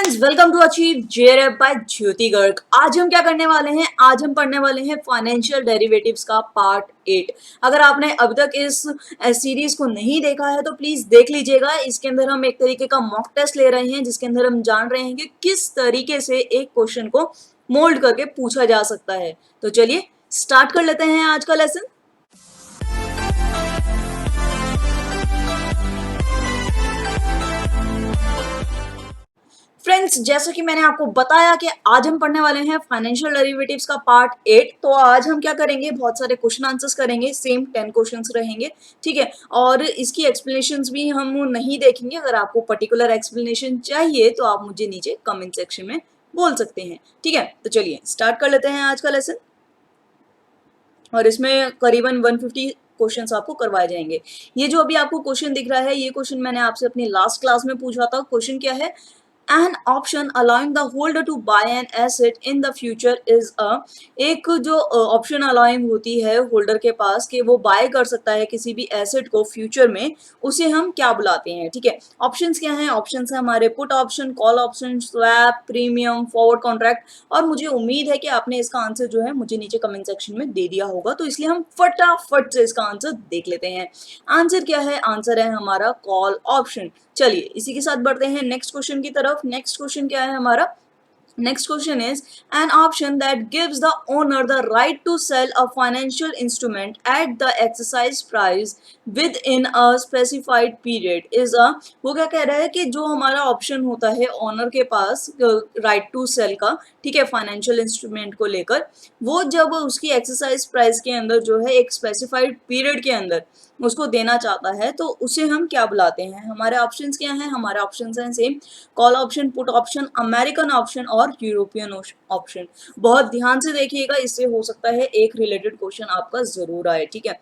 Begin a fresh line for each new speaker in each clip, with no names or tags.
Friends, welcome to achieve JRF by Jyoti Garg. आज हम क्या करने वाले हैं? आज हम पढ़ने वाले हैं फाइनेंशियल डेरिवेटिव्स का पार्ट 8। अगर आपने अब तक इस सीरीज को नहीं देखा है तो प्लीज देख लीजिएगा। इसके अंदर हम एक तरीके का मॉक टेस्ट ले रहे हैं जिसके अंदर हम जान रहे हैं कि किस तरीके से एक क्वेश्चन को मोल्ड करके पूछा जा सकता है। तो चलिए स्टार्ट कर लेते हैं आज का लेसन। फ्रेंड्स, जैसा कि मैंने आपको बताया कि आज हम पढ़ने वाले हैं फाइनेंशियल डेरिवेटिव्स का पार्ट 8। तो आज हम क्या करेंगे, बहुत सारे क्वेश्चन आंसर्स करेंगे। सेम 10 क्वेश्चंस रहेंगे, ठीक है। और इसकी एक्सप्लेनेशंस भी हम नहीं देखेंगे। अगर आपको पर्टिकुलर एक्सप्लेनेशन चाहिए तो आप मुझे नीचे कमेंट सेक्शन में बोल सकते हैं, ठीक है। तो चलिए स्टार्ट कर लेते हैं आज का लेसन। और इसमें करीबन 150 क्वेश्चंस आपको करवाए जाएंगे। ये जो अभी आपको क्वेश्चन दिख रहा है, ये क्वेश्चन मैंने आपसे अपनी लास्ट क्लास में पूछा था। क्वेश्चन क्या है? An option allowing the holder to buy an asset in the future is a, एक जो ऑप्शन अलाउइंग होती है होल्डर के पास कि वो बाय कर सकता है किसी भी एसेट को फ्यूचर में, उसे हम क्या बुलाते हैं, ठीक है। ऑप्शंस क्या हैं? ऑप्शंस है हमारे put option, call option, swap, premium, forward contract. और मुझे उम्मीद है कि आपने इसका आंसर जो है मुझे नीचे कमेंट सेक्शन में दे दिया होगा, तो इसलिए हम फटाफट से इसका आंसर देख लेते हैं। आंसर क्या है? आंसर है हमारा कॉल ऑप्शन। चलिए इसी के साथ बढ़ते हैं नेक्स्ट क्वेश्चन की तरफ। नेक्स्ट क्वेश्चन क्या है हमारा? Next question is an option that gives the owner the right to sell a financial instrument at the exercise price within a specified period is a, वो क्या कह रहा है कि जो हमारा ऑप्शन होता है ओनर के पास राइट टू सेल का, ठीक है, फाइनेंशियल इंस्ट्रूमेंट को लेकर, वो जब उसकी एक्सरसाइज प्राइस के अंदर जो है एक स्पेसिफाइड पीरियड के अंदर उसको देना चाहता है, तो उसे हम क्या बुलाते हैं? हमारे ऑप्शंस क्या हैं? हमारे ऑप्शंस हैं same, call option, put option, American option और यूरोपियन ऑप्शन। बहुत ध्यान से देखिएगा, इससे हो सकता है एक रिलेटेड क्वेश्चन आपका जरूर आए, ठीक है।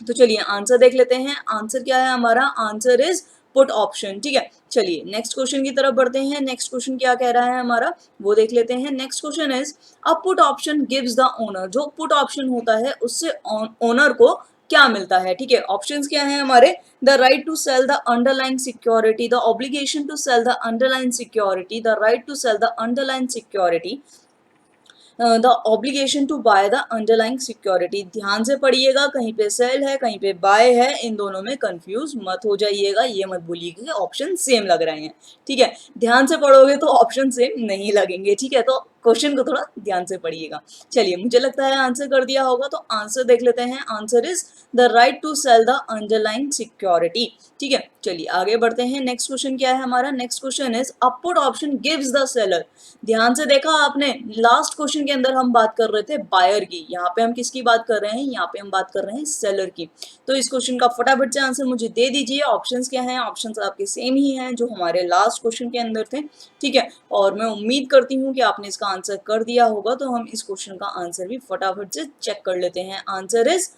तो चलिए आंसर देख लेते हैं। आंसर क्या है हमारा? आंसर इज पुट ऑप्शन, ठीक है। चलिए नेक्स्ट क्वेश्चन की तरफ बढ़ते हैं। नेक्स्ट क्वेश्चन क्या कह रहा है हमारा, वो देख लेते हैं। Next question is a put option gives the owner, जो पुट ऑप्शन होता है उससे ओनर को क्या मिलता है, ठीक है। ऑप्शंस क्या है हमारे? The right to sell the underline security, the obligation to sell the underline security, the right to sell the underline security, the obligation to buy the underlying security. ध्यान से पढ़िएगा, कहीं पे सेल है कहीं पे बाय है, इन दोनों में कंफ्यूज मत हो जाइएगा। ये मत भूलिएगा कि ऑप्शन सेम लग रहे हैं, ठीक है। ध्यान से पढ़ोगे तो ऑप्शन सेम नहीं लगेंगे, ठीक है। तो क्वेश्चन को थोड़ा ध्यान से पढ़िएगा। चलिए मुझे लगता है आंसर कर दिया होगा, तो आंसर देख लेते हैं। Answer is the right to sell the underline security, ठीक है। चलिए आगे बढ़ते हैं। नेक्स्ट क्वेश्चन क्या है हमारा? Next question is a put option gives the seller. ध्यान से देखा आपने, लास्ट क्वेश्चन के अंदर हम बात कर रहे थे बायर की, यहाँ पे हम किसकी बात कर रहे हैं? यहाँ पे हम बात कर रहे हैं सेलर की। तो इस क्वेश्चन का फटाफट से आंसर मुझे दे दीजिए। ऑप्शंस क्या हैं? ऑप्शंस आपके सेम ही हैं जो हमारे लास्ट क्वेश्चन के अंदर थे, ठीक है। और मैं उम्मीद करती हूँ कि आपने इसका आंसर कर दिया होगा, तो हम इस क्वेश्चन का आंसर भी फटाफट से चेक कर लेते हैं। Answer is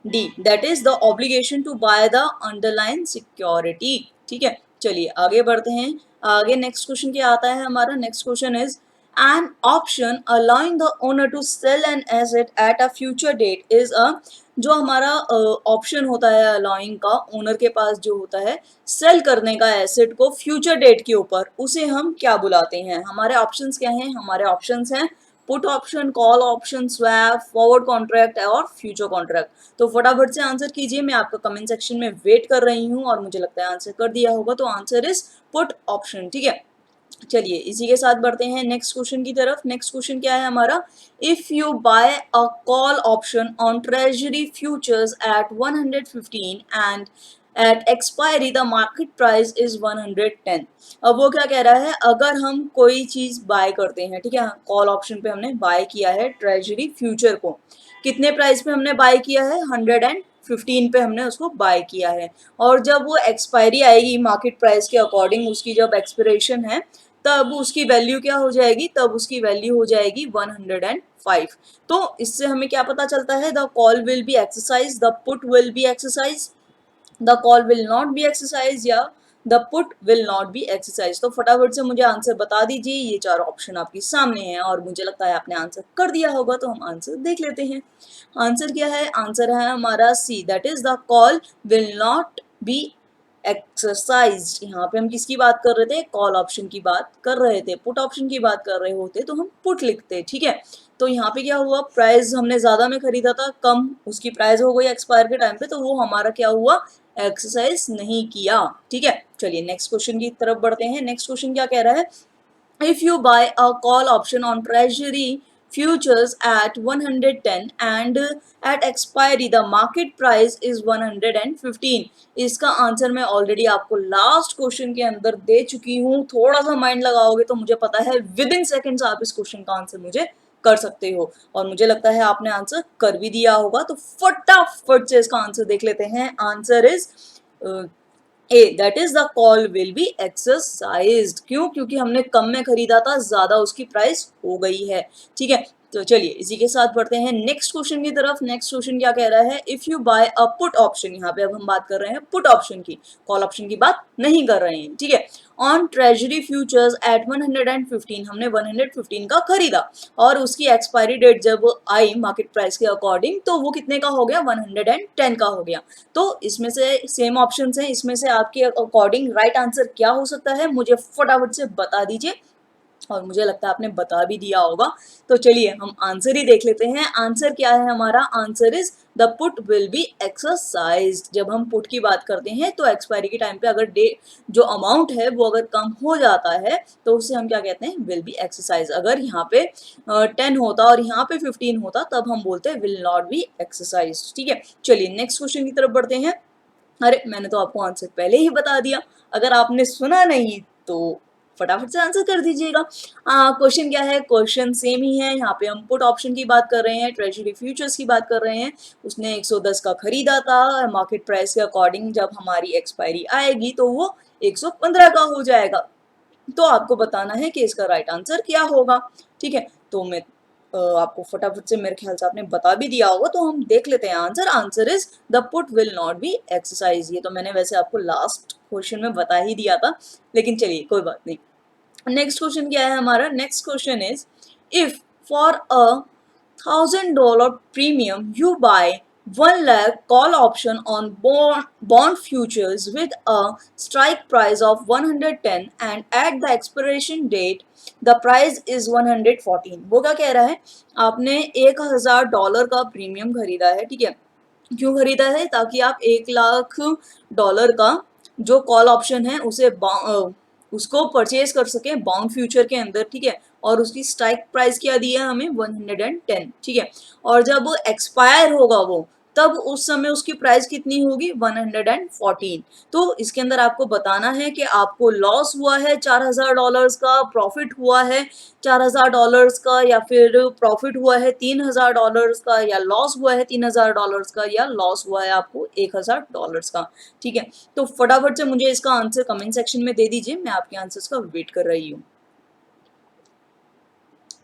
D, that is the obligation to buy the underline security, ठीक है। चलिए आगे बढ़ते हैं। आगे नेक्स्ट क्वेश्चन क्या आता है हमारा? Next question is an option allowing the owner to sell an asset at a future date is a, जो हमारा ऑप्शन होता है अलाउइंग का, ओनर के पास जो होता है सेल करने का एसेट को फ्यूचर डेट के ऊपर, उसे हम क्या बुलाते हैं? हमारे ऑप्शंस क्या हैं? हमारे ऑप्शंस हैं put option, call option, swap, forward contract और फ्यूचर कॉन्ट्रैक्ट। तो फटाफट से आंसर कीजिए, मैं आपका कमेंट सेक्शन में वेट कर रही हूँ और मुझे लगता है आंसर कर दिया होगा, तो आंसर इज पुट ऑप्शन, ठीक है। चलिए इसी के साथ बढ़ते हैं नेक्स्ट क्वेश्चन की तरफ। नेक्स्ट क्वेश्चन क्या है हमारा? If you buy a call option on treasury futures at 115 and at expiry the market price is 110। अब वो क्या कह रहा है? अगर हम कोई चीज बाय करते हैं, ठीक है, कॉल ऑप्शन पे हमने बाय किया है ट्रेजरी फ्यूचर को, कितने प्राइस पे हमने बाय किया है? 115 पे हमने उसको बाय किया है। और जब वो एक्सपायरी आएगी मार्केट प्राइस के अकॉर्डिंग, उसकी जब एक्सपिरेशन है, तब उसकी वैल्यू क्या हो जाएगी? तब उसकी वैल्यू हो जाएगी 105। तो इससे हमें क्या पता चलता है? The call will be exercise, the put will be exercise, the call will not be exercise या the put will not be exercise. तो फटाफट से मुझे आंसर बता दीजिए। ये चार ऑप्शन आपके सामने हैं और मुझे लगता है आपने आंसर कर दिया होगा, तो हम आंसर देख लेते हैं। आंसर क्या है? आंसर है हमारा C, that is the call will not be exercise. यहाँ पे हम किसकी बात कर रहे थे, कॉल ऑप्शन की बात कर रहे थे। पुट ऑप्शन की बात कर रहे होते तो हम पुट लिखते, ठीक है। तो यहाँ पे क्या हुआ, प्राइस हमने ज्यादा में खरीदा था, कम उसकी प्राइस हो गई एक्सपायर के टाइम पे, तो वो हमारा क्या हुआ, एक्सरसाइज नहीं किया, ठीक है। चलिए नेक्स्ट क्वेश्चन की तरफ बढ़ते हैं। नेक्स्ट क्वेश्चन क्या कह रहा है, if you buy a call option on treasury futures at 110 and at expiry the market price is 115। इसका आंसर मैं ऑलरेडी आपको लास्ट क्वेश्चन के अंदर दे चुकी हूँ। थोड़ा सा माइंड लगाओगे तो मुझे पता है विद इन सेकेंड्स आप इस क्वेश्चन का आंसर मुझे कर सकते हो, और मुझे लगता है आपने आंसर कर भी दिया होगा। तो फटाफट से इसका आंसर देख लेते हैं। Answer is a, that is the call will B exercised. क्यों, क्योंकि हमने कम में खरीदा था, ज्यादा उसकी प्राइस हो गई है, ठीक है। तो चलिए इसी के साथ बढ़ते हैं नेक्स्ट क्वेश्चन की तरफ। नेक्स्ट क्वेश्चन क्या कह रहा है, if you buy a put option, यहाँ पे अब हम बात कर रहे हैं पुट ऑप्शन की, कॉल ऑप्शन की बात नहीं कर रहे हैं, ठीक है। ऑन ट्रेजरी फ्यूचर्स एट 115, हमने 115 का खरीदा और उसकी एक्सपायरी डेट जब आई मार्केट प्राइस के अकॉर्डिंग तो वो कितने का हो गया, 110 का हो गया। तो इसमें से सेम ऑप्शंस हैं, इसमें से आपके अकॉर्डिंग राइट आंसर क्या हो सकता है, मुझे फटाफट से बता दीजिए, और मुझे लगता है आपने बता भी दिया होगा। तो चलिए हम आंसर ही देख लेते हैं। आंसर क्या है हमारा, answer is the put will B exercised. जब हम पुट की बात करते हैं तो एक्सपायरी के टाइम पे अगर डे जो अमाउंट है वो अगर कम हो जाता है तो उसे हम क्या कहते हैं, विल बी एक्सरसाइज। अगर यहाँ पे 10 होता और यहाँ पे 15 होता तब हम बोलते हैं विल नॉट बी एक्सरसाइज, ठीक है। चलिए नेक्स्ट क्वेश्चन की तरफ बढ़ते हैं। अरे मैंने तो आपको आंसर पहले ही बता दिया, अगर आपने सुना नहीं तो फटाफट से आंसर कर दीजिएगा। क्वेश्चन क्या है, क्वेश्चन सेम ही है। यहाँ पे हम पुट ऑप्शन की बात कर रहे हैं, ट्रेजरी फ्यूचर्स की बात कर रहे हैं। उसने 110 का खरीदा था, मार्केट प्राइस के अकॉर्डिंग जब हमारी एक्सपायरी आएगी तो वो 115 का हो जाएगा। तो आपको बताना है कि इसका राइट आंसर क्या होगा, ठीक है। तो मैं आपको फटाफट से, मेरे ख्याल से आपने बता भी दिया होगा, तो हम देख लेते हैं answer. Answer is the put will not be exercise. ये तो मैंने वैसे आपको लास्ट क्वेश्चन में बता ही दिया था, लेकिन चलिए कोई बात नहीं। नेक्स्ट क्वेश्चन क्या है हमारा, next question is if for a $1,000 premium you buy 1 lakh call option on bond futures with a strike price of 110 and at the expiration date the price is 114। वो क्या कह रहा है, आपने $1,000 का प्रीमियम खरीदा है, ठीक है। क्यों खरीदा है, ताकि आप $1 लाख का जो कॉल ऑप्शन है उसे उसको परचेज कर सके बाउंड फ्यूचर के अंदर, ठीक है। और उसकी स्ट्राइक प्राइस क्या दी है हमें, 110, ठीक है। और जब एक्सपायर होगा वो, तब उस समय उसकी प्राइस कितनी होगी, 114। तो इसके अंदर आपको बताना है कि आपको लॉस हुआ है $4,000 का, प्रॉफिट हुआ है $4,000 का, या फिर प्रॉफिट हुआ है $3,000 का, या लॉस हुआ है $3,000 का, या लॉस हुआ है आपको $1,000 का, ठीक है। तो फटाफट से मुझे इसका आंसर कमेंट सेक्शन में दे दीजिए, मैं आपके आंसर्स का वेट कर रही हूँ।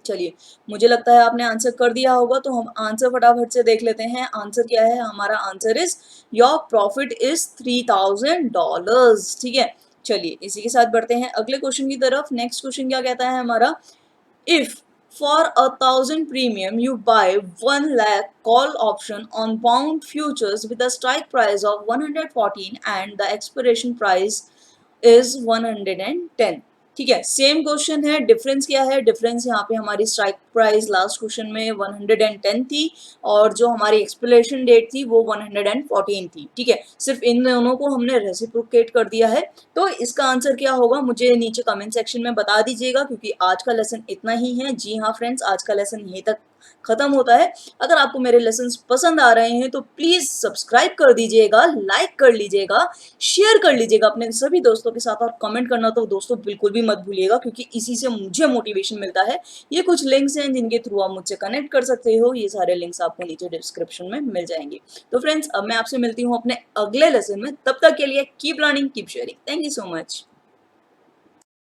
चलिए मुझे लगता है आपने आंसर कर दिया होगा, तो हम आंसर फटाफट से देख लेते हैं। आंसर क्या है हमारा, answer is your profit is $3,000, ठीक है। चलिए इसी के साथ बढ़ते हैं अगले क्वेश्चन की तरफ। नेक्स्ट क्वेश्चन क्या कहता है हमारा, if for 1,000 premium you buy 1 lakh call option on bond futures with a strike price of 114 and the expiration price is 110, ठीक है। सेम क्वेश्चन है, डिफरेंस क्या है, डिफरेंस यहाँ पे हमारी स्ट्राइक प्राइस लास्ट क्वेश्चन में 110 थी और जो हमारी एक्सपिरेशन डेट थी वो 114 थी, ठीक है। सिर्फ इन दोनों को हमने रेसिप्रोकेट कर दिया है। तो इसका आंसर क्या होगा मुझे नीचे कमेंट सेक्शन में बता दीजिएगा, क्योंकि आज का लेसन इतना ही है। जी हाँ फ्रेंड्स, आज का लेसन यहीं तक खत्म होता है। अगर आपको मेरे लेसन्स पसंद आ रहे हैं तो प्लीज सब्सक्राइब कर दीजिएगा, लाइक कर लीजिएगा, शेयर कर लीजिएगा अपने सभी दोस्तों के साथ, और कमेंट करना तो दोस्तों बिल्कुल भी मत भूलिएगा, क्योंकि इसी से मुझे मोटिवेशन मिलता है। ये कुछ लिंक्स हैं जिनके थ्रू आप मुझसे कनेक्ट कर सकते हो, ये सारे लिंक्स आपको नीचे डिस्क्रिप्शन में मिल जाएंगे। तो फ्रेंड्स अब मैं आपसे मिलती हूँ अपने अगले लेसन में, तब तक के लिए keep learning keep sharing. Thank you so much.